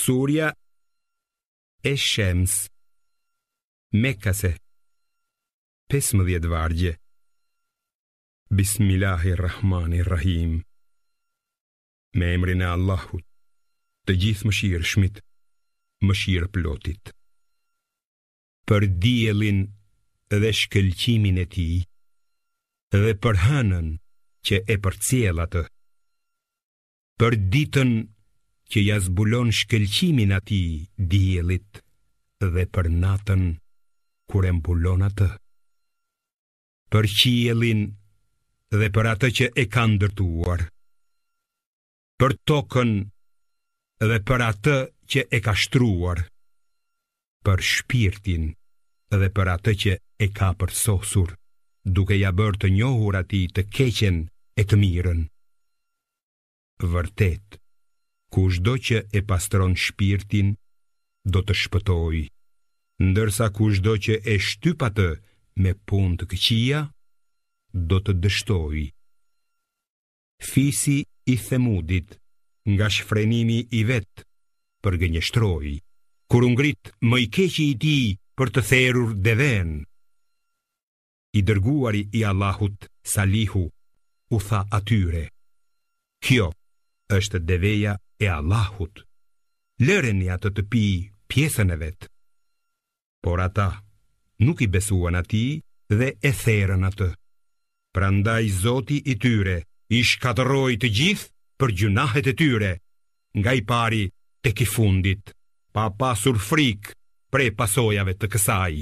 Surja e Shems, Mekase, 15 vargje. Bismillahirrahmanirrahim. Me emrin e Allahut, të gjithë mëshirshmit, mëshirë plotit. Për diellin dhe shkëlqimin e tij, dhe për hënën që e përcjell atë. Për ditën që ja zbulon shkëlqimin atij diellit, dhe për natën kur e mbulon atë. Për qiellin dhe për atë që e ka ndërtuar. Për tokën dhe për atë që e ka shtruar. Për shpirtin dhe për atë që e ka përsosur, duke ja bërë të njohur atij të keqen e të mirën. Vërtet, kushdo që e pastron shpirtin, do të shpëtojë, ndërsa kushdo që e shtyp atë me punë të këqija, do të dështojë. Fisi i Themudit, nga shfrenimi i vet, përgënjeshtroi, kur u ngrit më i keqi i tij për të therrur deven. I dërguari i Allahut, Salihu, u tha atyre: "Kjo është deveja e Allahut. Lëreni atë të pi pjesën e vet." Por ata nuk i besuan atij dhe e therrën atë. Prandaj Zoti i tyre i shkatërroi të gjithë për gjunahet e tyre, nga i pari tek i fundit, pa pasur frikë prej pasojave të kësaj.